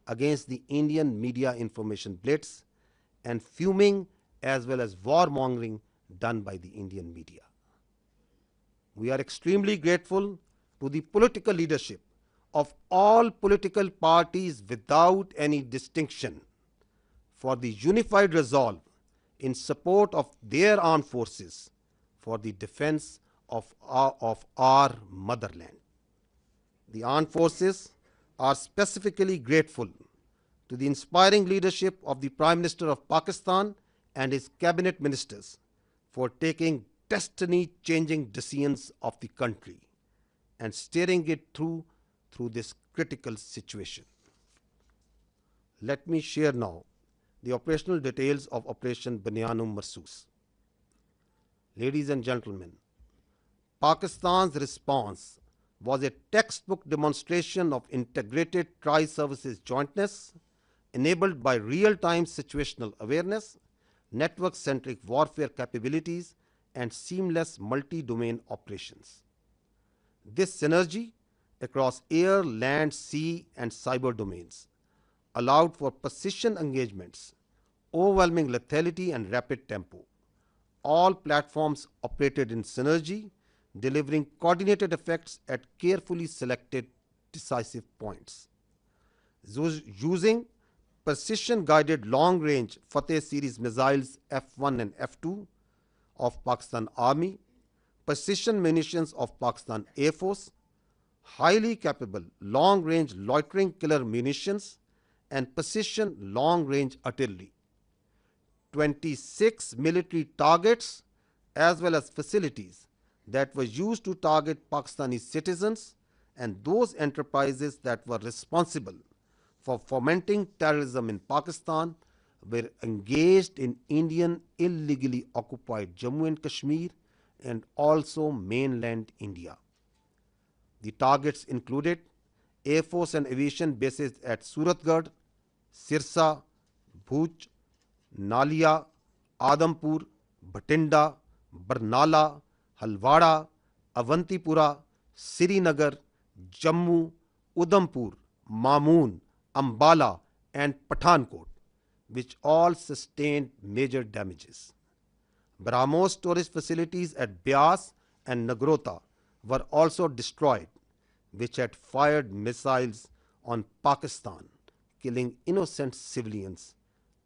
against the Indian media information blitz and fuming as well as warmongering done by the Indian media. We are extremely grateful to the political leadership of all political parties without any distinction for the unified resolve in support of their armed forces for the defense of our motherland. The armed forces are specifically grateful to the inspiring leadership of the Prime Minister of Pakistan and his cabinet ministers for taking destiny-changing decisions of the country and steering it through this critical situation. Let me share now the operational details of Operation Banyan Marsoos. Ladies and gentlemen, Pakistan's response was a textbook demonstration of integrated tri-services jointness enabled by real-time situational awareness, network-centric warfare capabilities, and seamless multi-domain operations. This synergy across air, land, sea, and cyber domains allowed for precision engagements, overwhelming lethality, and rapid tempo. All platforms operated in synergy, delivering coordinated effects at carefully selected decisive points. Using precision-guided long-range Fateh series missiles F-1 and F-2 of Pakistan Army, precision munitions of Pakistan Air Force, highly capable long-range loitering killer munitions, and precision long-range artillery. 26 military targets as well as facilities that were used to target Pakistani citizens and those enterprises that were responsible for fomenting terrorism in Pakistan were engaged in Indian illegally occupied Jammu and Kashmir and also mainland India. The targets included Air Force and aviation bases at Suratgarh, Sirsa, Bhuj, Nalia, Adampur, Bhatinda, Barnala, Halwara, Avantipura, Srinagar, Jammu, Udhampur, Mamoon, Ambala, and Pathankot, which all sustained major damages. BrahMos storage facilities at Beas and Nagrota were also destroyed, which had fired missiles on Pakistan, killing innocent civilians,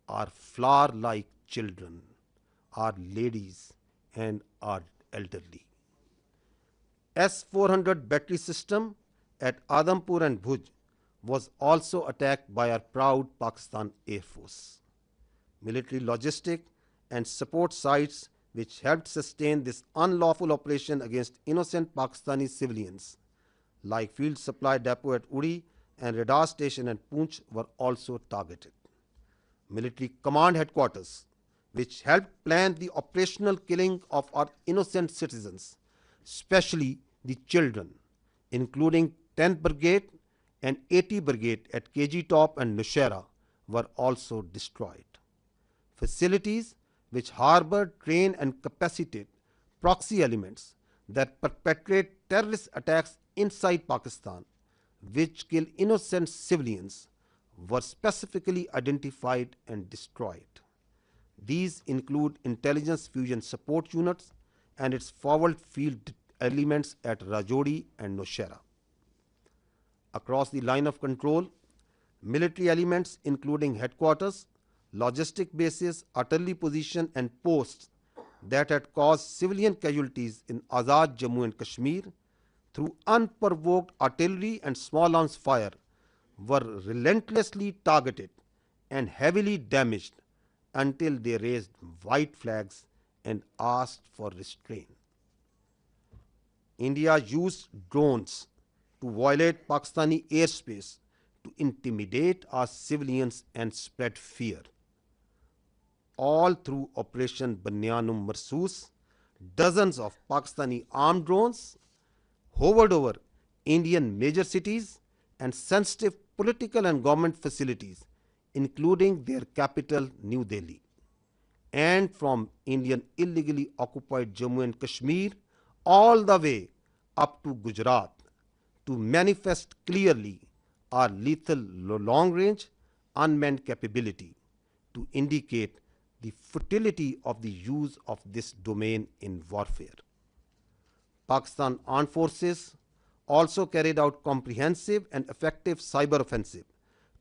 our flower-like children, our ladies, and our elderly. S-400 battery system at Adampur and Bhuj was also attacked by our proud Pakistan Air Force. Military logistic and support sites which helped sustain this unlawful operation against innocent Pakistani civilians, like Field Supply Depot at Uri and radar station at Poonch, were also targeted. Military command headquarters, which helped plan the operational killing of our innocent citizens, especially the children, including 10th Brigade and 80 Brigade at KG Top and Nushaira, were also destroyed. Facilities which harbor, train, and capacitate proxy elements that perpetrate terrorist attacks inside Pakistan, which kill innocent civilians, were specifically identified and destroyed. These include intelligence fusion support units and its forward field elements at Rajouri and Nowshera. Across the line of control, military elements including headquarters, logistic bases, artillery position, and posts that had caused civilian casualties in Azad Jammu and Kashmir through unprovoked artillery and small arms fire were relentlessly targeted and heavily damaged until they raised white flags and asked for restraint. India used drones to violate Pakistani airspace to intimidate our civilians and spread fear. All through Operation Banyan Marsoos, dozens of Pakistani armed drones hovered over Indian major cities and sensitive political and government facilities, including their capital, New Delhi. And from Indian illegally occupied Jammu and Kashmir all the way up to Gujarat, to manifest clearly our lethal long-range unmanned capability to indicate the futility of the use of this domain in warfare. Pakistan Armed Forces also carried out comprehensive and effective cyber offensive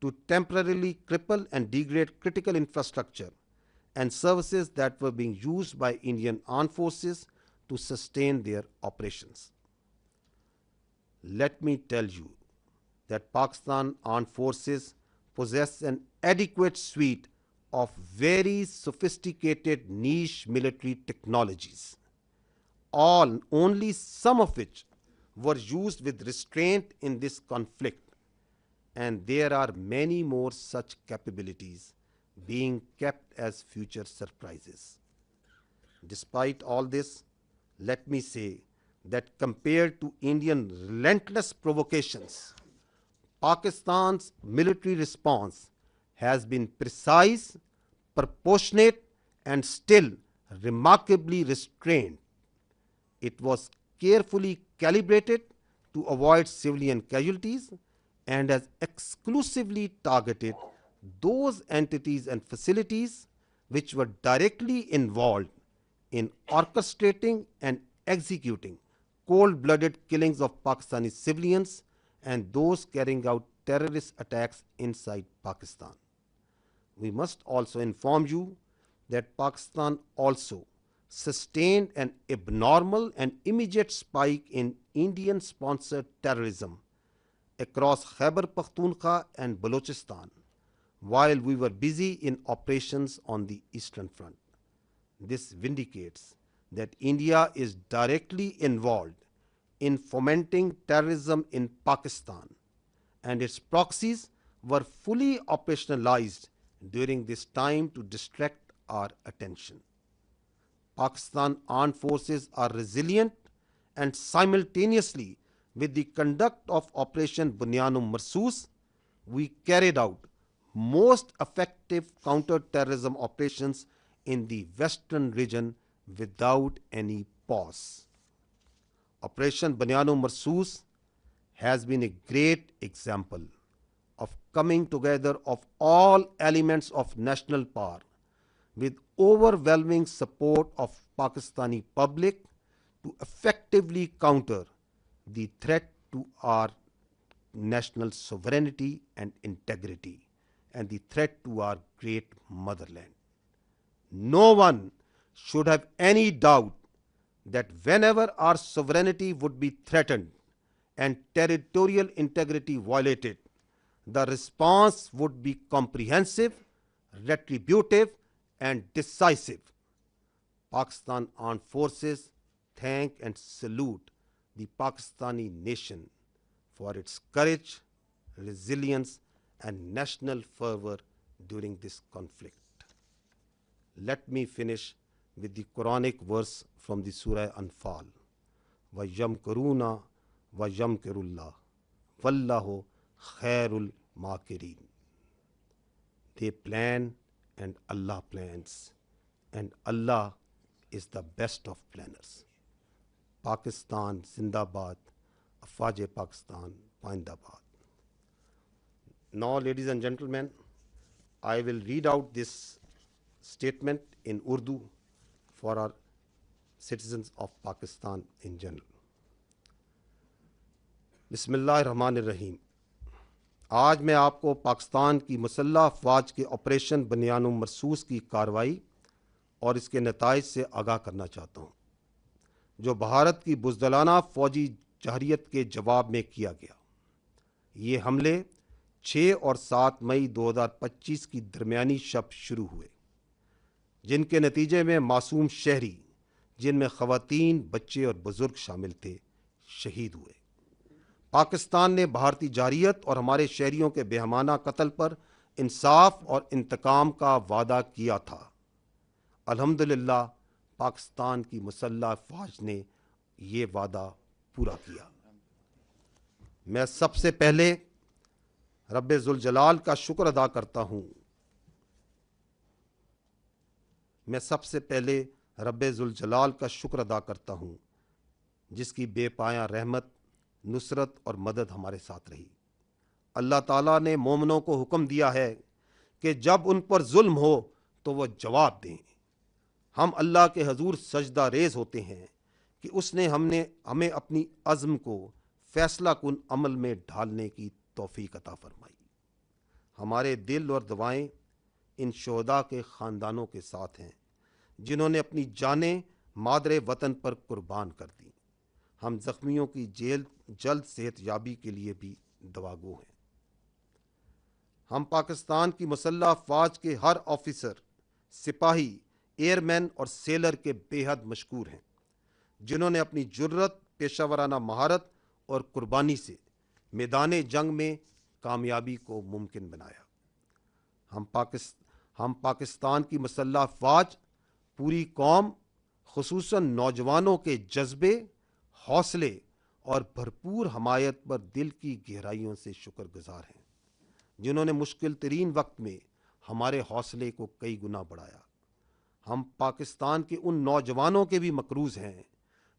to temporarily cripple and degrade critical infrastructure and services that were being used by Indian Armed Forces to sustain their operations. Let me tell you that Pakistan Armed Forces possess an adequate suite of very sophisticated niche military technologies, only some of which were used with restraint in this conflict, and there are many more such capabilities being kept as future surprises. Despite all this, let me say that compared to Indian relentless provocations, Pakistan's military response has been precise, proportionate, and still remarkably restrained. It was carefully calibrated to avoid civilian casualties and has exclusively targeted those entities and facilities which were directly involved in orchestrating and executing cold-blooded killings of Pakistani civilians and those carrying out terrorist attacks inside Pakistan. We must also inform you that Pakistan also sustained an abnormal and immediate spike in Indian-sponsored terrorism across Khyber Pakhtunkhwa and Balochistan while we were busy in operations on the Eastern Front. This vindicates that India is directly involved in fomenting terrorism in Pakistan, and its proxies were fully operationalized during this time to distract our attention. Pakistan Armed Forces are resilient, and simultaneously with the conduct of Operation Bunyan-e Marsoos, we carried out most effective counter-terrorism operations in the western region without any pause. Operation Bunyan-e Marsoos has been a great example of coming together of all elements of national power with overwhelming support of Pakistani public to effectively counter the threat to our national sovereignty and integrity and the threat to our great motherland. No one should have any doubt that whenever our sovereignty would be threatened and territorial integrity violated, the response would be comprehensive, retributive, and decisive. Pakistan Armed Forces thank and salute the Pakistani nation for its courage, resilience, and national fervor during this conflict. Let me finish with the Quranic verse from the Surah Anfal. وَيَمْكُرُونَ وَيَمْكِرُ اللَّهُ وَاللَّهُ خَيْرُ الْمَاكِرِينَ. They plan and Allah plans, and Allah is the best of planners. Pakistan Zindabad, Afaj Pakistan, Paindabad. Now, ladies and gentlemen, I will read out this statement in Urdu for our citizens of Pakistan in general. बिस्मिल्लाहिर्रहमानिर्रहीम। आज मैं आपको पाकिस्तान की मुसल्लह अफवाज के operation बनियान मरसूस की कार्रवाई और इसके नताइज से आगाह करना चाहता हूँ, जो भारत की बुज़दिलाना फ़ौजी जहरियत के जवाब में किया गया। ये हमले 6 और 7 मई 2025 की दरमियानी शब शुरू हुए, जिनके नतीजे में मासूम शहरी, जिनमें ख़वातीन, बच्चे और बुज़ुर्ग शामिल थे, शहीद हुए। पाकिस्तान ने भारतीय जारियत और हमारे शहरियों के बेहमाना कत्ल पर इंसाफ और इंतकाम का वादा किया था। अल्हम्दुलिल्लाह पाकिस्तान की मुसल्लह अफ़वाज ने ये वादा पूरा किया। मैं सबसे पहले रब्बे ज़ुल जलाल का शुक्र अदा करता हूँ। रब्बे ज़ुल जलाल का शुक्र अदा करता हूँ, जिसकी बेपाया रहमत, नुसरत और मदद हमारे साथ रही। اللہ تعالیٰ نے مومنوں کو حکم دیا ہے کہ جب ان پر ظلم ہو تو وہ جواب دیں۔ ہم اللہ کے حضور سجدہ ریز ہوتے ہیں کہ اس نے ہمیں اپنی عزم کو فیصلہ کن عمل میں ڈھالنے کی توفیق عطا فرمائی۔ ہمارے دل اور دعائیں ان شہداء کے خاندانوں کے ساتھ ہیں جنہوں نے اپنی جانیں مادر وطن پر قربان کر دیں۔ ہم زخمیوں کی جلد صحت یابی کے لیے بھی دعاگو ہیں۔ ہم پاکستان کی مسلح افواج کے ہر آفیسر، سپاہی، ایئر مین اور سیلر کے بے حد مشکور ہیں جنہوں نے اپنی جرت، پیشہ ورانہ مہارت اور قربانی سے میدان جنگ میں کامیابی کو ممکن بنایا۔ ہم پاکستان کی مسلح افواج، پوری قوم، خصوصاً نوجوانوں کے جذبے، حوصلے اور بھرپور حمایت پر دل کی گہرائیوں سے شکر گزار ہیں، جنہوں نے مشکل ترین وقت میں ہمارے حوصلے کو کئی گنا بڑھایا۔ ہم پاکستان کے ان نوجوانوں کے بھی مقروض ہیں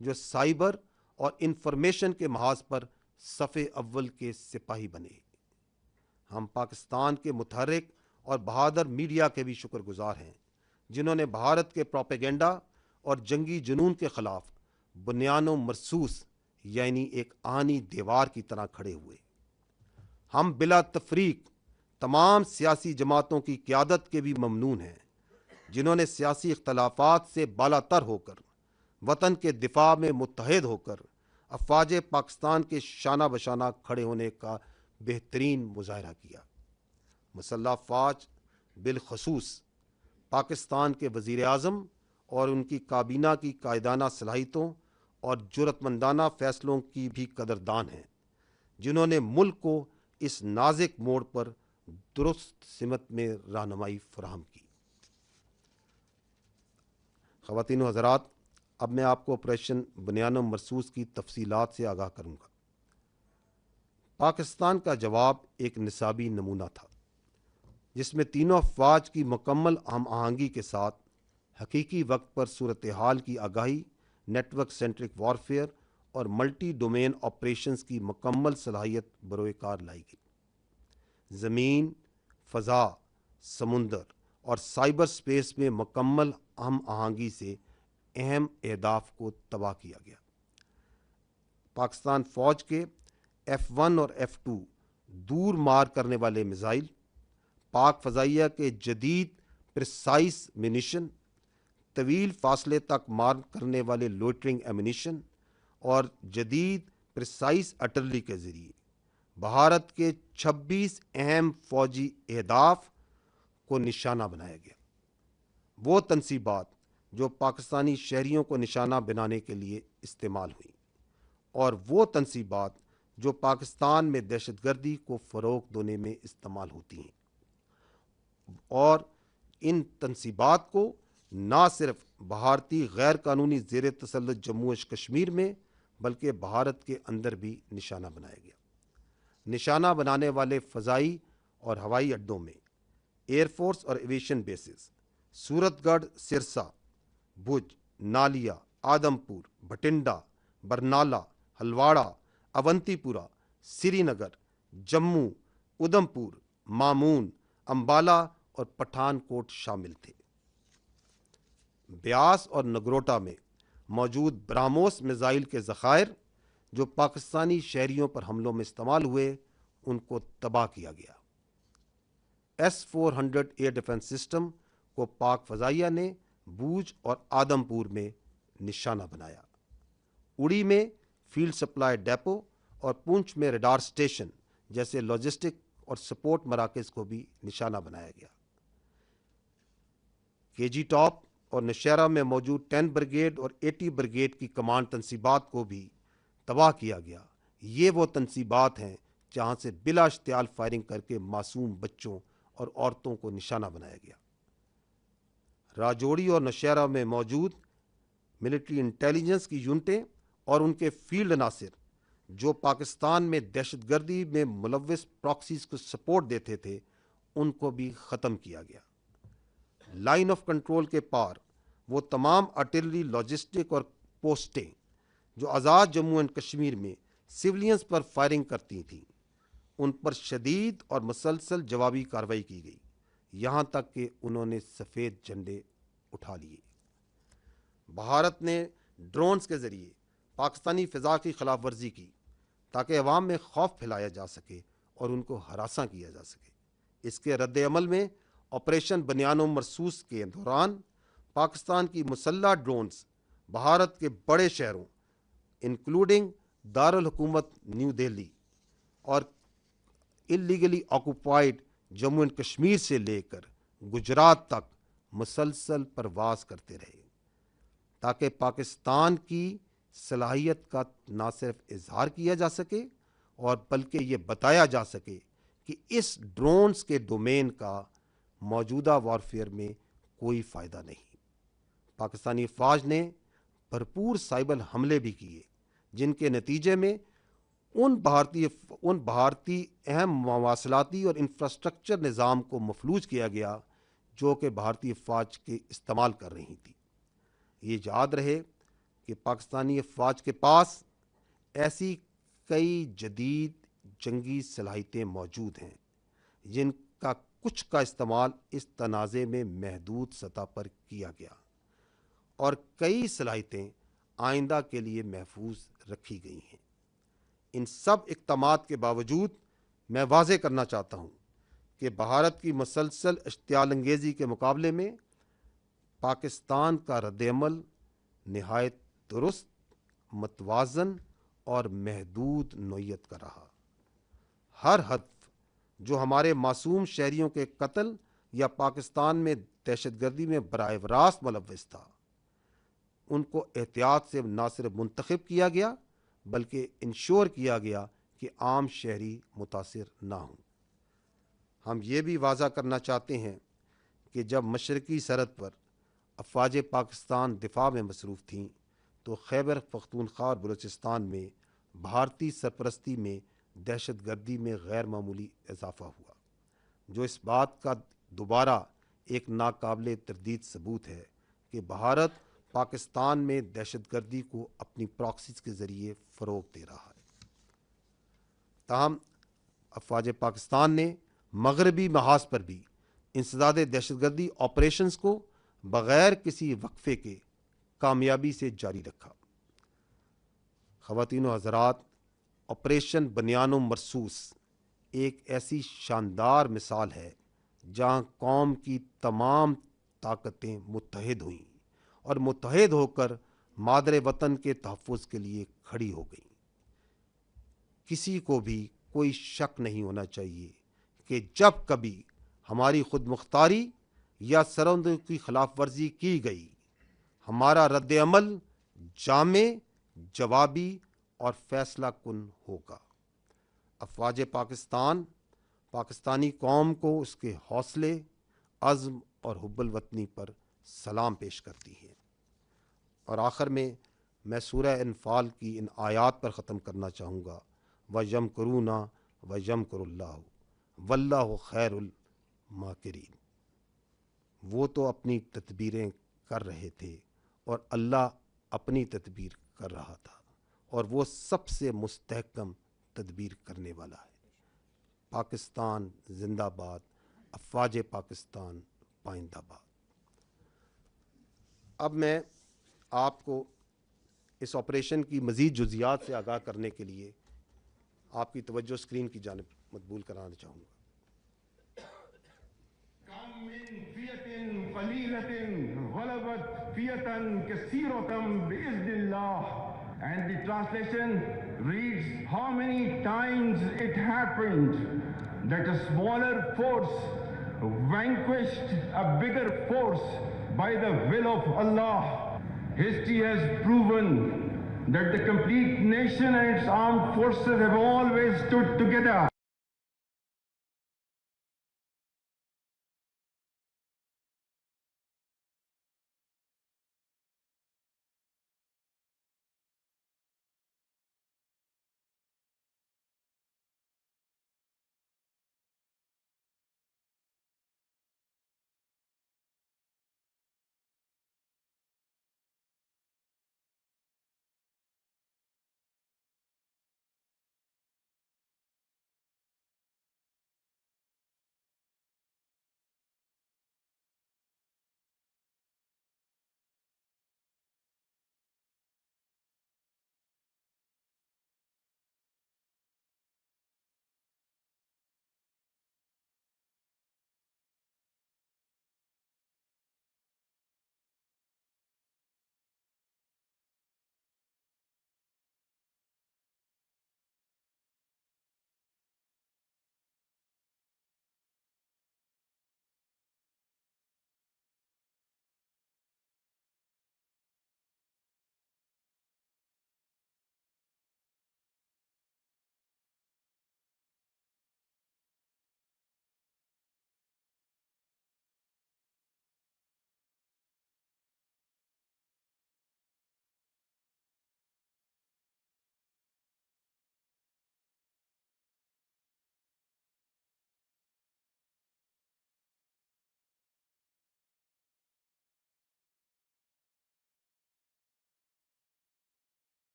جو سائبر اور انفارمیشن کے محاذ پر صف اول کے سپاہی بنے۔ ہم پاکستان کے متحرک اور بہادر میڈیا کے بھی شکر گزار ہیں جنہوں نے بھارت کے پروپیگنڈا اور جنگی جنون کے خلاف بنیان و مرصوص یعنی ایک آہنی دیوار کی طرح کھڑے ہوئے۔ ہم بلا تفریق تمام سیاسی جماعتوں کی قیادت کے بھی ممنون ہیں جنہوں نے سیاسی اختلافات سے بالا تر ہو کر وطن کے دفاع میں متحد ہو کر افواج پاکستان کے شانہ بشانہ کھڑے ہونے کا بہترین مظاہرہ کیا۔ مسلح افواج، بالخصوص پاکستان کے وزیر اعظم اور ان کی کابینہ کی قائدانہ صلاحیتوں اور جرأت مندانہ فیصلوں کی بھی قدردان ہیں، جنہوں نے ملک کو اس نازک موڑ پر درست سمت میں رہنمائی فراہم کی۔ خواتین و حضرات، اب میں آپ کو آپریشن بنیان و مرصوص کی تفصیلات سے آگاہ کروں گا۔ پاکستان کا جواب ایک نصابی نمونہ تھا جس میں تینوں افواج کی مکمل ہم آہنگی کے ساتھ حقیقی وقت پر صورتحال کی آگاہی، نیٹ ورک سینٹرک وارفیئر اور ملٹی ڈومین آپریشنز کی مکمل صلاحیت بروئے کار لائی گئی۔ زمین، فضا، سمندر اور سائبر سپیس میں مکمل ہم آہنگی سے اہم اہداف کو تباہ کیا گیا۔ پاکستان فوج کے F-1 اور F-2 دور مار کرنے والے میزائل، پاک فضائیہ کے جدید پریسائز منیشن، طویل فاصلے تک مار کرنے والے لوئٹرنگ ایمونیشن اور جدید پریسائز آرٹلری کے ذریعے بھارت کے 26 اہم فوجی اہداف کو نشانہ بنایا گیا۔ وہ تنصیبات جو پاکستانی شہریوں کو نشانہ بنانے کے لیے استعمال ہوئیں، اور وہ تنصیبات جو پاکستان میں دہشت گردی کو فروغ دینے میں استعمال ہوتی ہیں، اور ان تنصیبات کو نہ صرف بھارتی غیر قانونی زیر تسلط جموں و کشمیر میں بلکہ بھارت کے اندر بھی نشانہ بنایا گیا۔ نشانہ بنانے والے فضائی اور ہوائی اڈوں میں ایئر فورس اور ایویشن بیسز سورت گڑھ، سرسا، بھج، نالیا، آدم پور، بھٹنڈا، برنالہ، ہلواڑہ، اونتی پورہ، سری نگر، جموں، ادھم پور، مامون، امبالہ اور پٹھان کوٹ شامل تھے۔ بیاس اور نگروٹا میں موجود براموس میزائل کے ذخائر جو پاکستانی شہریوں پر حملوں میں استعمال ہوئے، ان کو تباہ کیا گیا۔ S-400 ایئر ڈیفنس سسٹم کو پاک فضائیہ نے بوجھ اور آدم پور میں نشانہ بنایا۔ اڑی میں فیلڈ سپلائی ڈیپو اور پونچھ میں ریڈار سٹیشن جیسے لاجسٹک اور سپورٹ مراکز کو بھی نشانہ بنایا گیا۔ کے جی ٹاپ اور نوشہرہ میں موجود 10 بریگیڈ اور 80 بریگیڈ کی کمانڈ تنصیبات کو بھی تباہ کیا گیا۔ یہ وہ تنصیبات ہیں جہاں سے بلا اشتعال فائرنگ کر کے معصوم بچوں اور عورتوں کو نشانہ بنایا گیا۔ راجوڑی اور نوشہرہ میں موجود ملٹری انٹیلیجنس کی یونٹیں اور ان کے فیلڈ عناصر جو پاکستان میں دہشت گردی میں ملوث پراکسیز کو سپورٹ دیتے تھے، ان کو بھی ختم کیا گیا۔ لائن آف کنٹرول کے پار وہ تمام آرٹلری، لاجسٹک اور پوسٹیں جو آزاد جموں اینڈ کشمیر میں سویلینز پر فائرنگ کرتی تھیں، ان پر شدید اور مسلسل جوابی کارروائی کی گئی، یہاں تک کہ انہوں نے سفید جھنڈے اٹھا لیے۔ بھارت نے ڈرونز کے ذریعے پاکستانی فضا کی خلاف ورزی کی تاکہ عوام میں خوف پھیلایا جا سکے اور ان کو ہراساں کیا جا سکے۔ اس کے رد عمل میں آپریشن بنیان و مرصوص کے دوران پاکستان کی مسلح ڈرونز بھارت کے بڑے شہروں انکلوڈنگ دارالحکومت نیو دہلی اور illegally occupied Jammu and Kashmir سے لے کر گجرات تک مسلسل پرواز کرتے رہے، تاکہ پاکستان کی صلاحیت کا نہ صرف اظہار کیا جا سکے اور بلکہ یہ بتایا جا سکے کہ اس ڈرونز کے ڈومین کا موجودہ وارفیئر میں کوئی فائدہ نہیں۔ پاکستانی فوج نے بھرپور سائبر حملے بھی کیے، جن کے نتیجے میں ان بھارتی اہم مواصلاتی اور انفراسٹرکچر نظام کو مفلوج کیا گیا جو کہ بھارتی فوج کے استعمال کر رہی تھی۔ یہ یاد رہے کہ پاکستانی افواج کے پاس ایسی کئی جدید جنگی صلاحیتیں موجود ہیں جن کا کچھ کا استعمال اس تنازع میں محدود سطح پر کیا گیا اور کئی صلاحیتیں آئندہ کے لیے محفوظ رکھی گئی ہیں۔ ان سب اقدامات کے باوجود میں واضح کرنا چاہتا ہوں کہ بھارت کی مسلسل اشتعال انگیزی کے مقابلے میں پاکستان کا رد عمل نہایت درست، متوازن اور محدود نوعیت کا رہا۔ ہر ہدف جو ہمارے معصوم شہریوں کے قتل یا پاکستان میں دہشت گردی میں براہ راست ملوث تھا، ان کو احتیاط سے نہ صرف منتخب کیا گیا بلکہ انشور کیا گیا کہ عام شہری متاثر نہ ہوں۔ ہم یہ بھی واضح کرنا چاہتے ہیں کہ جب مشرقی سرحد پر افواج پاکستان دفاع میں مصروف تھیں تو خیبر پختونخوا اور بلوچستان میں بھارتی سرپرستی میں دہشت گردی میں غیر معمولی اضافہ ہوا، جو اس بات کا دوبارہ ایک ناقابل تردید ثبوت ہے کہ بھارت پاکستان میں دہشت گردی کو اپنی پراکسیز کے ذریعے فروغ دے رہا ہے۔ تاہم افواج پاکستان نے مغربی محاذ پر بھی انسداد دہشت گردی آپریشنز کو بغیر کسی وقفے کے کامیابی سے جاری رکھا۔ خواتین و حضرات، آپریشن بنیان و مرصوص ایک ایسی شاندار مثال ہے جہاں قوم کی تمام طاقتیں متحد ہوئیں اور متحد ہو کر مادر وطن کے تحفظ کے لیے کھڑی ہو گئیں۔ کسی کو بھی کوئی شک نہیں ہونا چاہیے کہ جب کبھی ہماری خود مختاری یا سرحدوں کی خلاف ورزی کی گئی، ہمارا رد عمل جامع، جوابی اور فیصلہ کن ہوگا۔ افواج پاکستان پاکستانی قوم کو اس کے حوصلے، عزم اور حب الوطنی پر سلام پیش کرتی ہے۔ اور آخر میں سورہ انفال کی ان آیات پر ختم کرنا چاہوں گا، وَيَمْكُرُونَ وَيَمْكُرُ اللَّهُ وَاللَّهُ خَيْرُ الْمَاكِرِينَ۔ وہ تو اپنی تدبیریں کر رہے تھے اور اللہ اپنی تدبیر کر رہا تھا، اور وہ سب سے مستحکم تدبیر کرنے والا ہے۔ پاکستان زندہ باد، افواج پاکستان پائندہ باد۔ اب میں آپ کو اس آپریشن کی مزید جزیات سے آگاہ کرنے کے لیے آپ کی توجہ اسکرین کی جانب مقبول کرانا چاہوں گا۔ كم من فئة قليلة غلبت فئة كثيرة بإذن الله. And the translation reads, how many times it happened that a smaller force vanquished a bigger force by the will of Allah. History has proven that the complete nation and its armed forces have always stood together.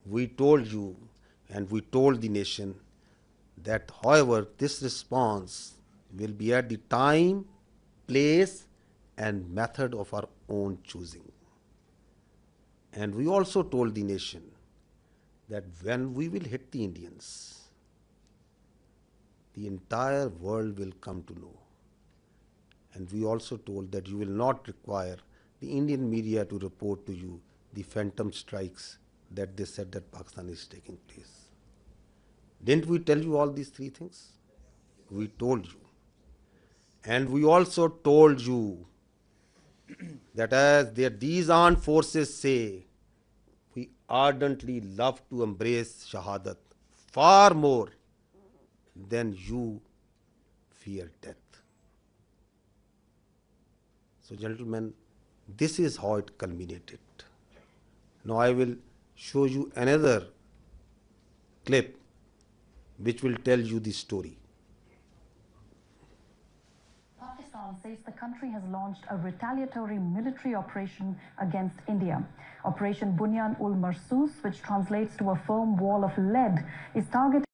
We told you and we told the nation that, however, this response will be at the time, place, and method of our own choosing. And we also told the nation that when we will hit the Indians, the entire world will come to know. And we also told that you will not require the Indian media to report to you the phantom strikes that they said that Pakistan is taking place. Didn't we tell you all these three things? We told you. And we also told you that these armed forces say, we ardently love to embrace Shahadat far more than you fear death. So, gentlemen, this is how it culminated. Now, I will show you another clip which will tell you the story. Pakistan says the country has launched a retaliatory military operation against India. Operation Bunyan ul Marsus, which translates to a firm wall of lead, is targeting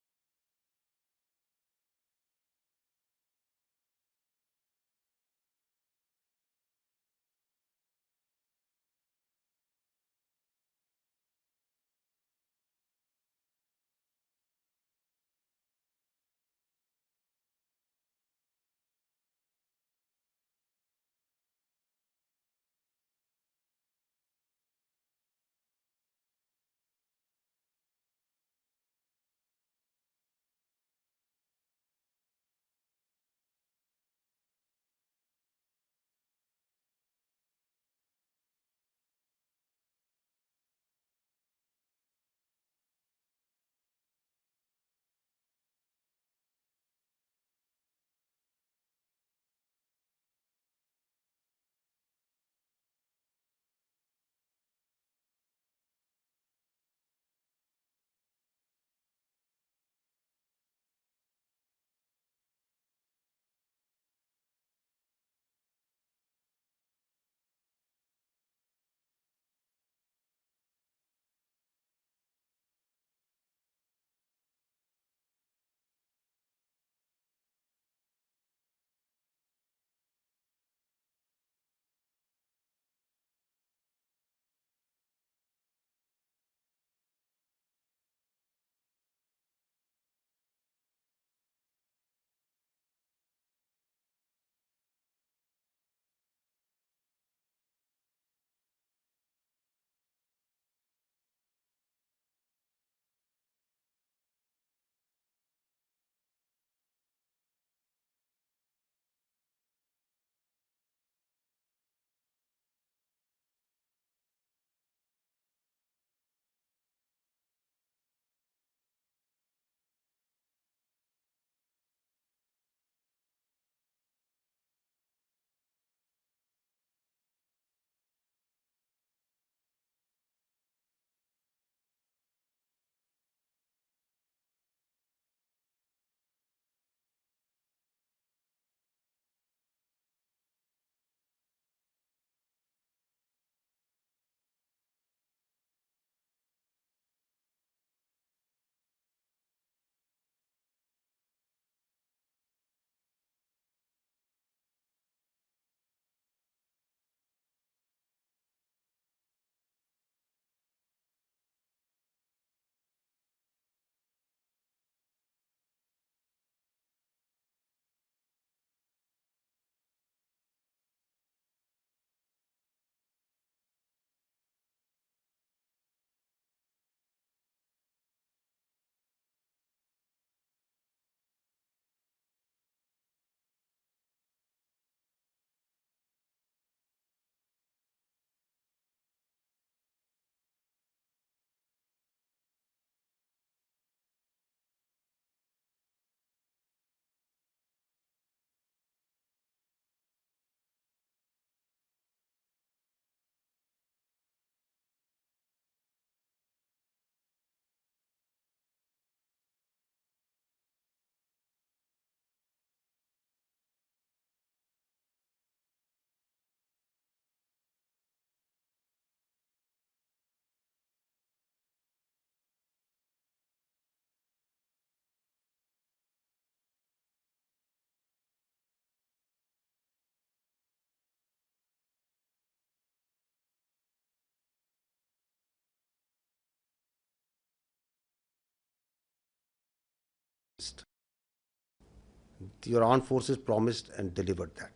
your armed forces promised and delivered that.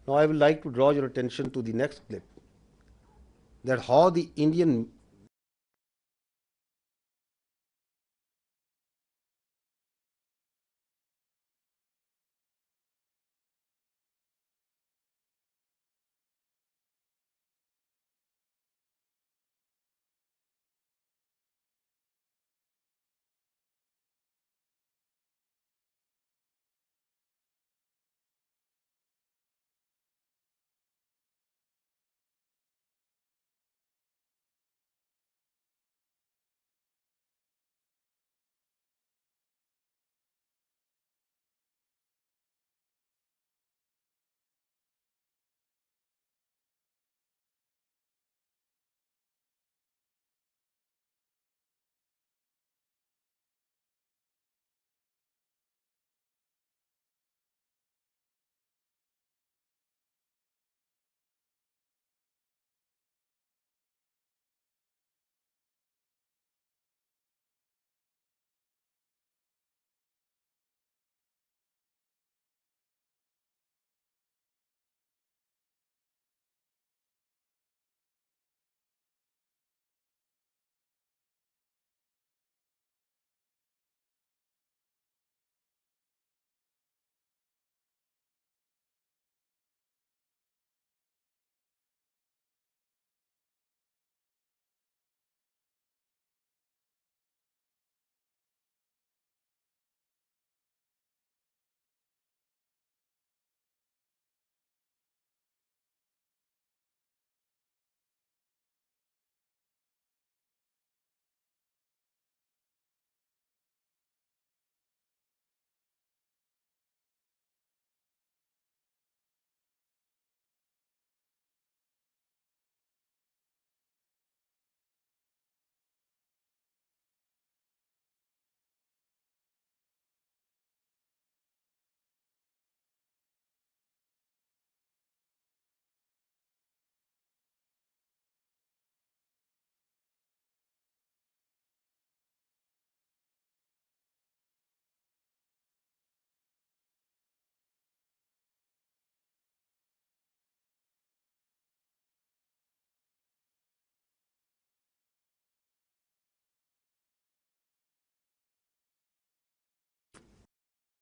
Now I would like to draw your attention to the next clip, that how the Indian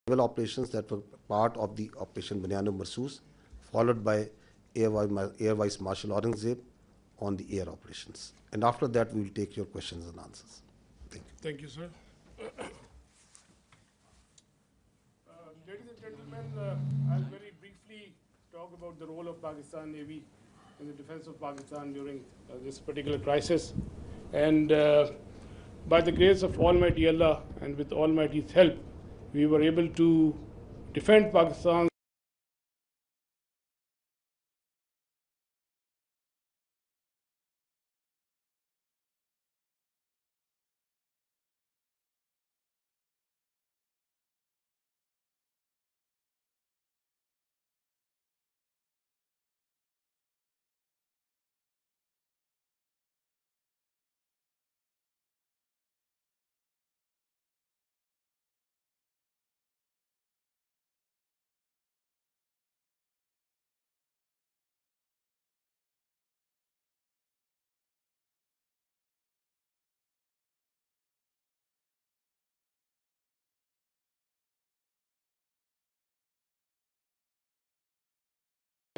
naval operations that were part of the Operation Banyan Marsoos, followed by Air Vice Marshal Aurangzeb on the air operations. And after that, we will take your questions and answers. Thank you. Thank you, sir. Ladies and gentlemen, I'll very briefly talk about the role of Pakistan Navy in the defense of Pakistan during this particular crisis. And by the grace of Almighty Allah and with Almighty's help, we were able to defend Pakistan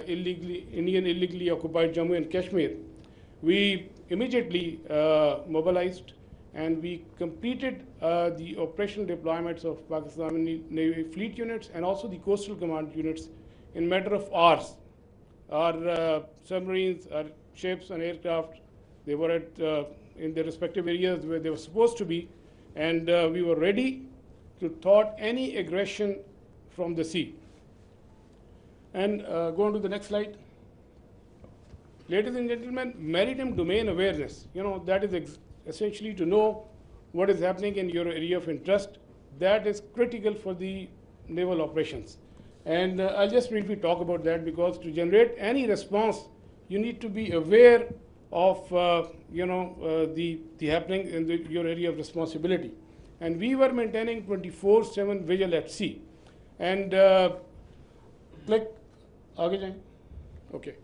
Indian illegally occupied Jammu and Kashmir, we immediately mobilized and we completed the operational deployments of Pakistani Navy fleet units and also the coastal command units in a matter of hours. Our submarines, our ships and aircraft, they were in their respective areas where they were supposed to be, and we were ready to thwart any aggression from the sea. And go on to the next slide. Ladies and gentlemen, maritime domain awareness, that is essentially to know what is happening in your area of interest. That is critical for the naval operations. And I'll just briefly talk about that, because to generate any response, you need to be aware of the happening in your area of responsibility. And we were maintaining 24/7 vigil at sea. And like, aage jaye? Okay.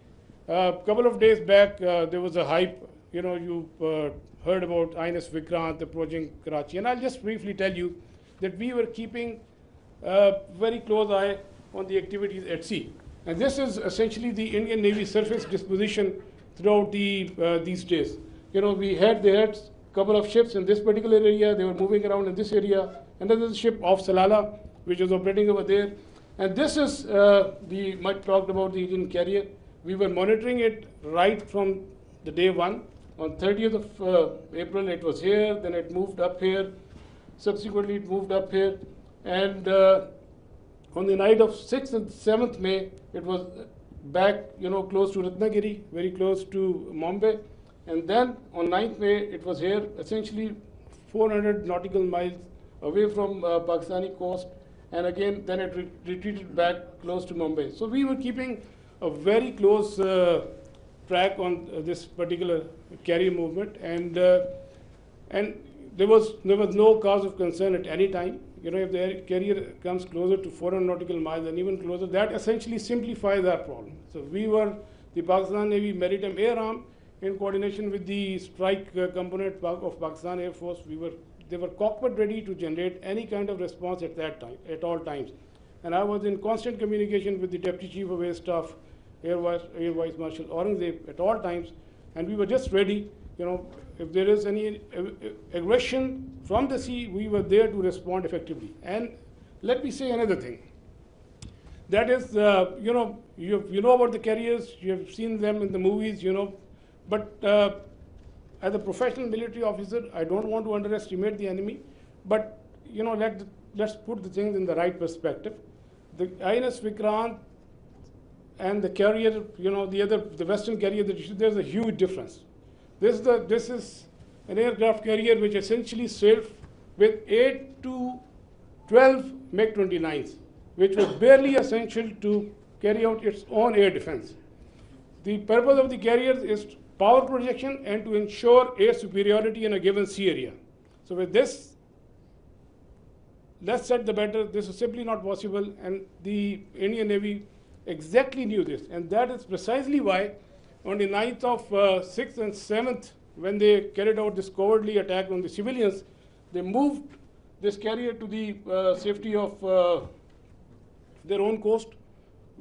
Couple of days back, there was a hype. You heard about INS Vikrant approaching Karachi, and I'll just briefly tell you that we were keeping a very close eye on the activities at sea. And this is essentially the Indian Navy surface disposition throughout these days. We had a couple of ships in this particular area. They were moving around in this area. Another ship off Salala, which was operating over there. And this is the much talked about the Indian carrier. We were monitoring it right from the day one. On 30th of April, it was here. Then it moved up here. Subsequently, it moved up here. And on the night of 6th and 7th May, it was back, close to Ratnagiri, very close to Mumbai. And then on 9th May, it was here, essentially 400 nautical miles away from Pakistani coast. And again, then it retreated back close to Mumbai. So we were keeping a very close track on this particular carrier movement. And there was no cause of concern at any time. If the carrier comes closer to 400 nautical miles and even closer, that essentially simplifies our problem. So we were, the Pakistan Navy Maritime Air Arm, in coordination with the strike component of Pakistan Air Force, they were cockpit ready to generate any kind of response at that time, at all times. And I was in constant communication with the Deputy Chief of Air Staff, Air Vice Marshal Aurangzeb, at all times, and we were just ready. If there is any aggression from the sea, we were there to respond effectively. And let me say another thing. That is, you know about the carriers, you have seen them in the movies, but as a professional military officer, I don't want to underestimate the enemy, but let's put the things in the right perspective. The INS Vikrant and the carrier, the Western carrier, there's a huge difference. This is an aircraft carrier which essentially sailed with 8 to 12 MiG-29s, which was barely essential to carry out its own air defense. The purpose of the carrier is power projection and to ensure air superiority in a given sea area. So with this, less said the better. This is simply not possible, and the Indian Navy exactly knew this, and that is precisely why on the 9th of 6th and 7th, when they carried out this cowardly attack on the civilians, they moved this carrier to the safety of their own coast,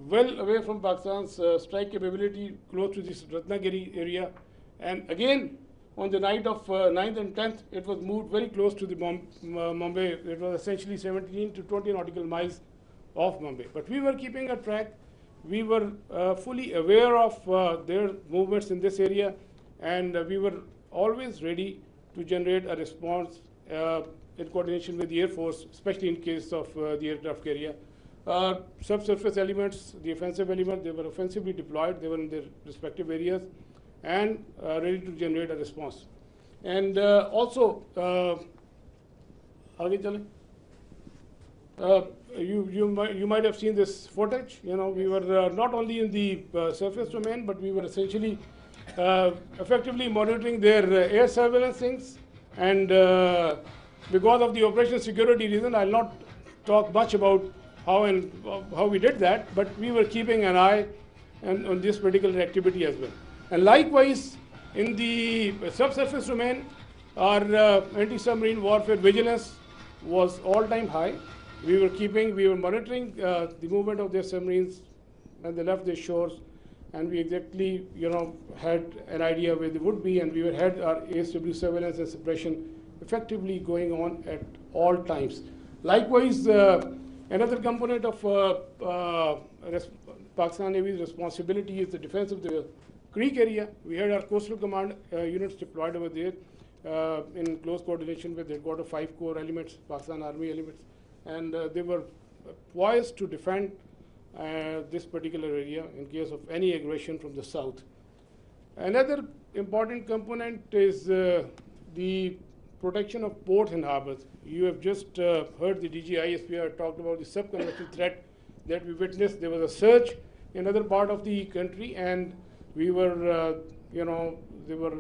well away from Pakistan's strike capability, close to this Ratnagiri area. And again, on the night of 9th and 10th, it was moved very close to the Mumbai. It was essentially 17 to 20 nautical miles off Mumbai. But we were keeping a track. We were fully aware of their movements in this area, and we were always ready to generate a response in coordination with the Air Force, especially in case of the aircraft carrier. Subsurface elements, the offensive element, they were offensively deployed. They were in their respective areas and ready to generate a response. And also, you might have seen this footage. We were not only in the surface domain, but we were essentially effectively monitoring their air surveillance things. And because of the operational security reason, I'll not talk much about how we did that, but we were keeping an eye on this particular activity as well. And likewise, in the subsurface domain, our anti-submarine warfare vigilance was all-time high. We were monitoring the movement of their submarines when they left their shores, and we exactly, had an idea where they would be, and we had our ASW surveillance and suppression effectively going on at all times. Likewise, another component of Pakistan Navy's responsibility is the defense of the Creek area. We had our coastal command units deployed over there in close coordination with headquarters 5 Corps elements, Pakistan Army elements, and they were poised to defend this particular area in case of any aggression from the south. Another important component is the protection of ports and harbors. You have just heard the DG ISPR talked about the subconventional threat that we witnessed. There was a surge in another part of the country, and we were, there were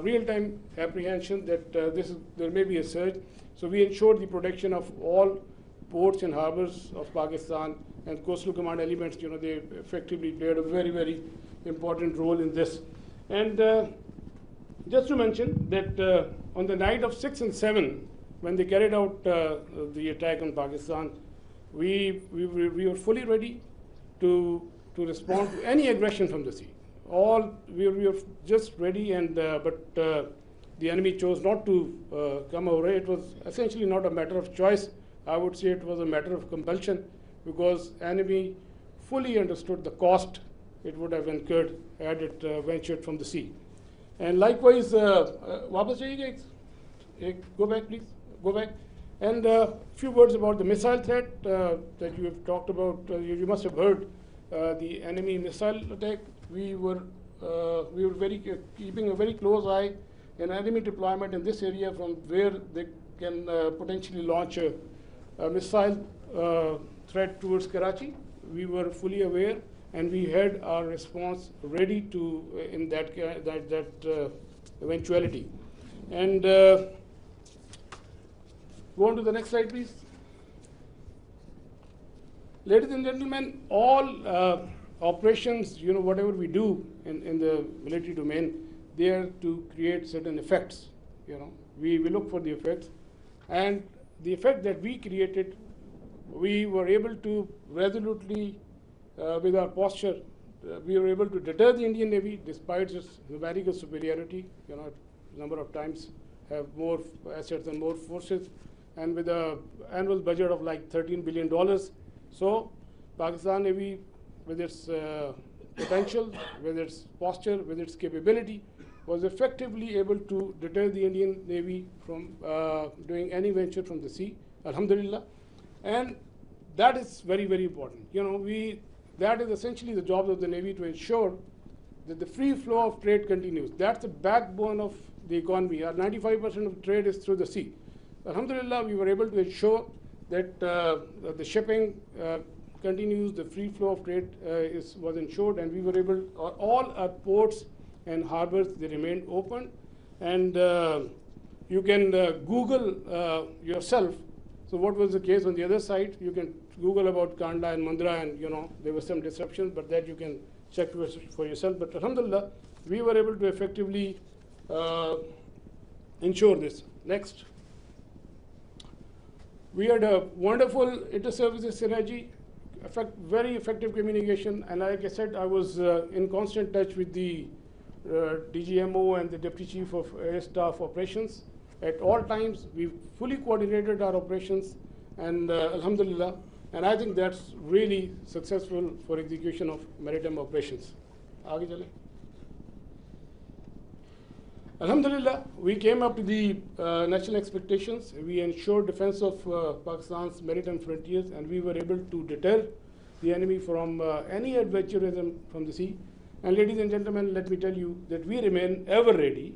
real-time apprehension that there may be a surge. So we ensured the protection of all ports and harbors of Pakistan and coastal command elements, they effectively played a very, very important role in this. And just to mention that on the night of 6 and 7, when they carried out the attack on Pakistan, we were fully ready to respond to any aggression from the sea. We were just ready, and but the enemy chose not to come our way. It was essentially not a matter of choice. I would say it was a matter of compulsion, because enemy fully understood the cost it would have incurred had it ventured from the sea. And likewise, वापस जाइएगा एक go back please, go back. And a few words about the missile threat that you have talked about. You must have heard the enemy missile attack. We were keeping a very close eye on enemy deployment in this area, from where they can potentially launch a missile threat towards Karachi. We were fully aware, and we had our response ready to in that eventuality. And go on to the next slide, please. Ladies and gentlemen, all operations, whatever we do in the military domain, they are to create certain effects. We look for the effects, and the effect that we created, we were able to resolutely, with our posture, we were able to deter the Indian Navy despite its numerical superiority. A number of times have more assets and more forces, and with an annual budget of like $13 billion. So Pakistan Navy, with its potential, with its posture, with its capability, was effectively able to deter the Indian Navy from doing any venture from the sea, alhamdulillah. And that is very, very important. That is essentially the job of the Navy, to ensure that the free flow of trade continues. That's the backbone of the economy. Our 95% of trade is through the sea. Alhamdulillah, we were able to ensure that the shipping continues, the free flow of trade was ensured, and we were able, all our ports and harbors, they remained open. And you can Google yourself. So what was the case on the other side? You can Google about Kanda and Mundra, and there were some disruptions, but that you can check for yourself. But alhamdulillah, we were able to effectively ensure this. Next. We had a wonderful inter-services synergy, very effective communication, and like I said, I was in constant touch with the DGMO and the Deputy Chief of Air Staff Operations. At all times, we fully coordinated our operations, and alhamdulillah, and I think that's really successful for execution of maritime operations. Aage chale. Alhamdulillah, we came up to the national expectations. We ensured defense of Pakistan's maritime frontiers, and we were able to deter the enemy from any adventurism from the sea. And ladies and gentlemen, let me tell you that we remain ever ready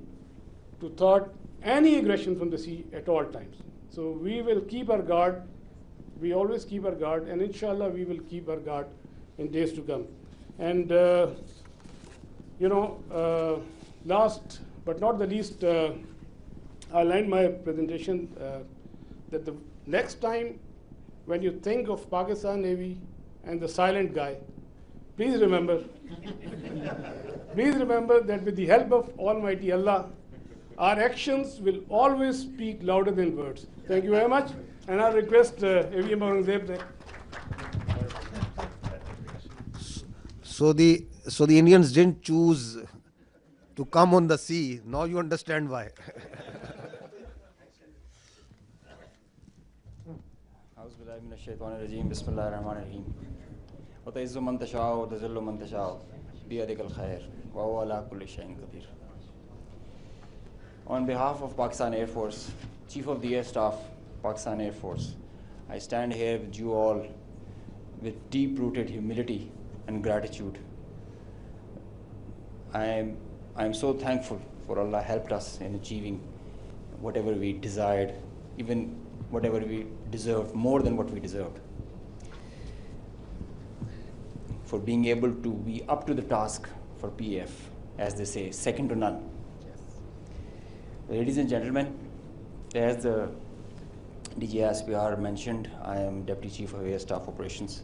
to thwart any aggression from the sea at all times. So we will keep our guard. We always keep our guard, and inshallah we will keep our guard in days to come. And last but not the least, I'll end my presentation that the next time when you think of Pakistan Navy and the silent guy, please remember that with the help of Almighty Allah, our actions will always speak louder than words. Thank you very much, and I request AVM Aurangzeb. So the Indians didn't choose to come on the sea. Now you understand why. On behalf of Pakistan Air Force, Chief of the Air Staff, Pakistan Air Force, I stand here with you all with deep-rooted humility and gratitude. I am so thankful for Allah helped us in achieving whatever we desired, even whatever we deserved, more than what we deserved. For being able to be up to the task for PF, as they say, second to none. Ladies and gentlemen, as the DG SPR mentioned, I am Deputy Chief of Air Staff Operations.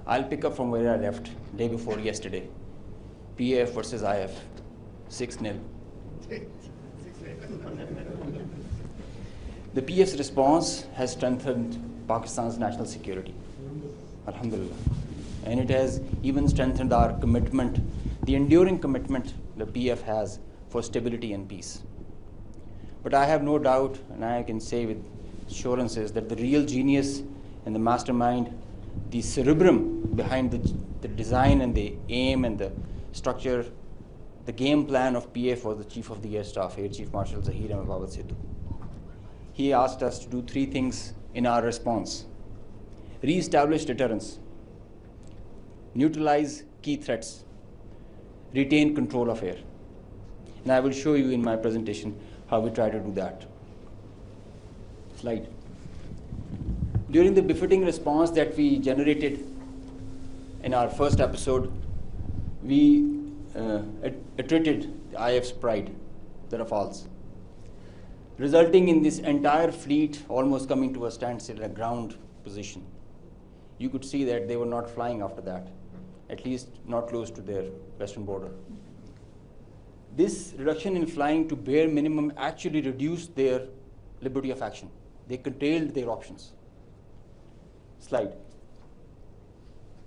I'll pick up from where I left day before yesterday. PAF versus IF, 6-0. The PF's response has strengthened Pakistan's national security, alhamdulillah. And it has even strengthened our commitment, the enduring commitment the PF has for stability and peace. But I have no doubt, and I can say with assurances, that the real genius and the mastermind, the cerebrum behind the design and the aim and the structure, the game plan of PF was the Chief of the Air Staff, Air Chief Marshal Zahir Ahmed Babad Sidhu. He asked us to do 3 things in our response: re-establish deterrence, neutralize key threats, retain control of air. And I will show you in my presentation how we try to do that. Slide. During the befitting response that we generated in our first episode, we attrited the IF's pride, the Rafales, resulting in this entire fleet almost coming to a standstill, a ground position. You could see that they were not flying after that, at least not close to their western border. This reduction in flying to bare minimum actually reduced their liberty of action. They curtailed their options. Slide.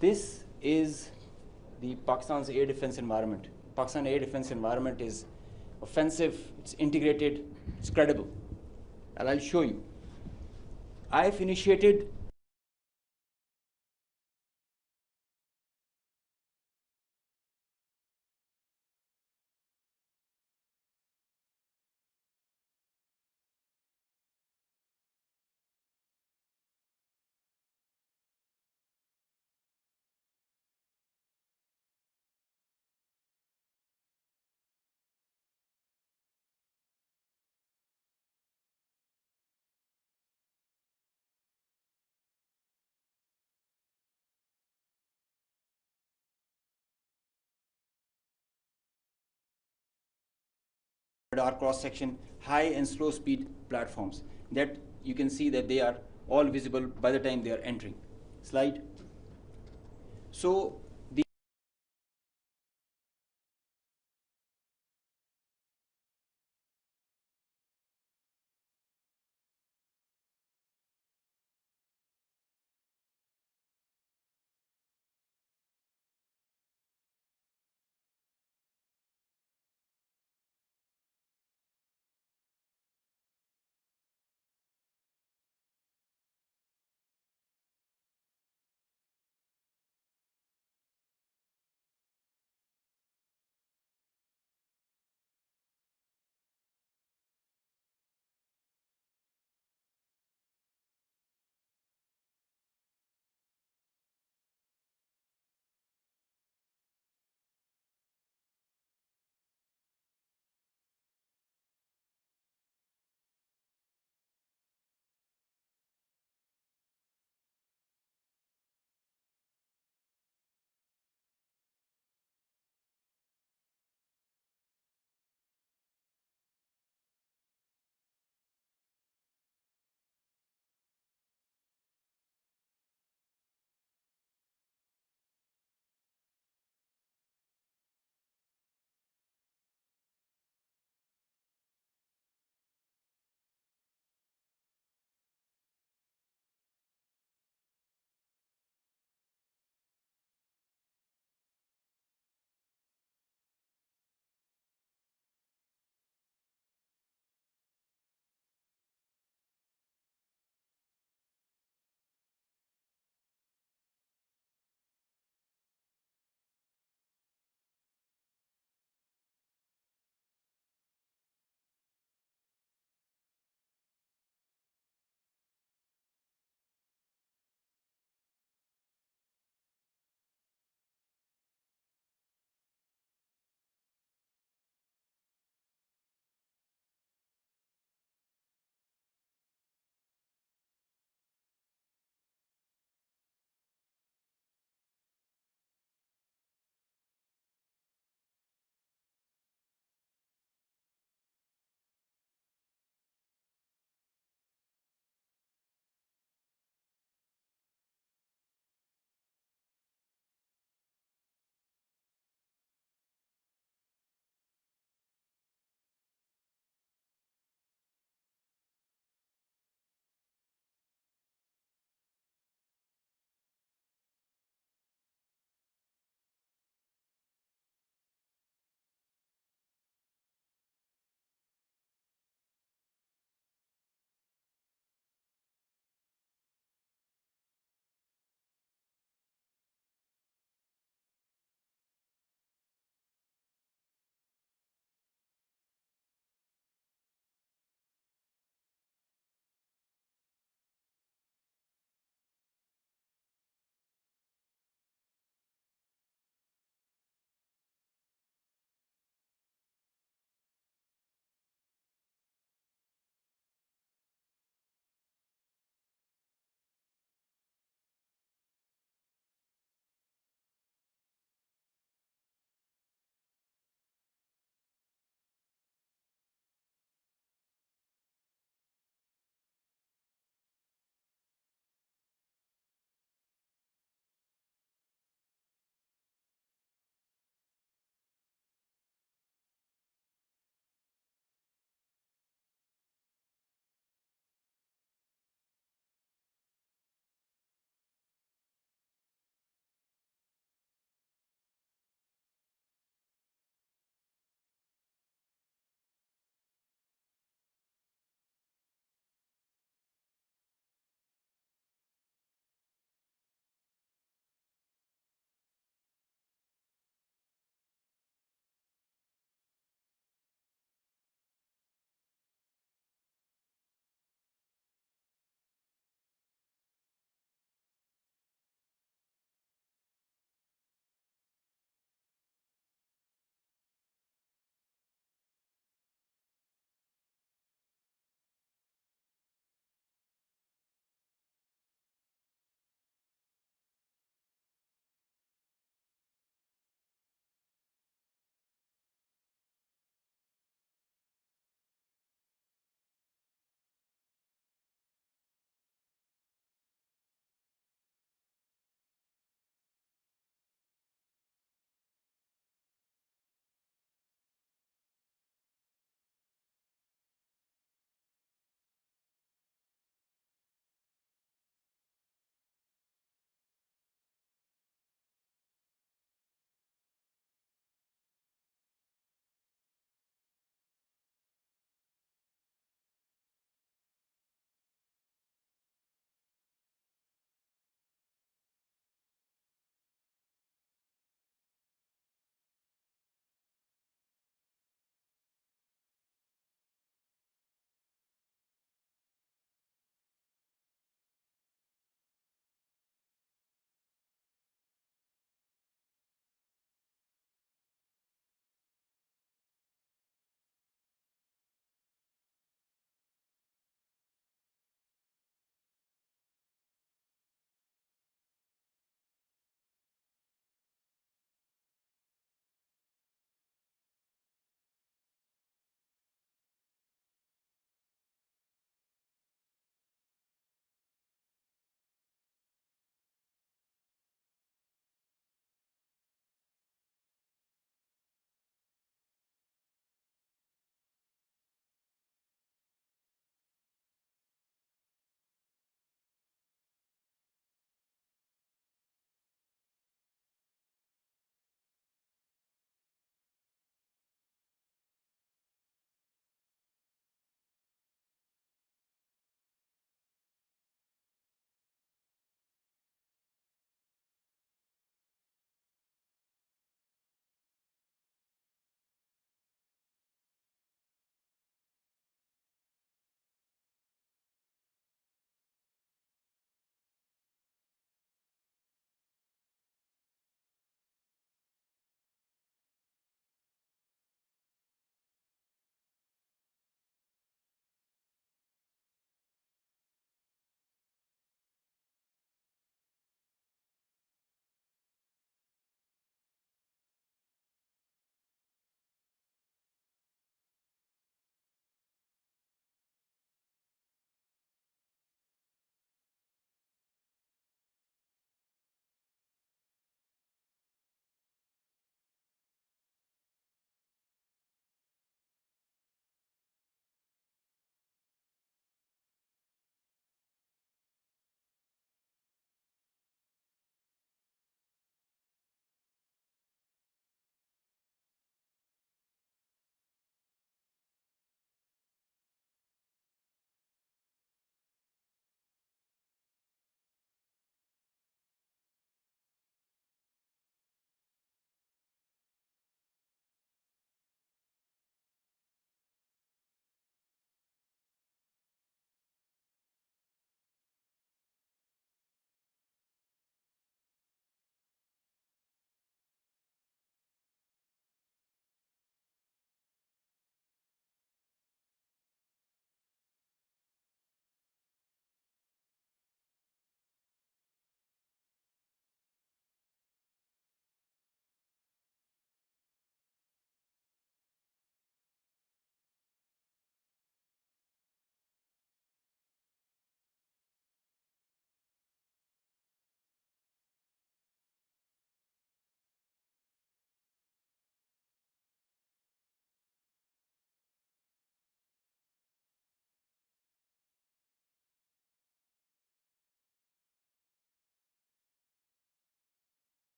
This is the Pakistan's air defense environment. Pakistan air defense environment is offensive, it's integrated, it's credible. And I'll show you. I've initiated our cross-section high and slow speed platforms that you can see that they are all visible by the time they are entering. Slide. So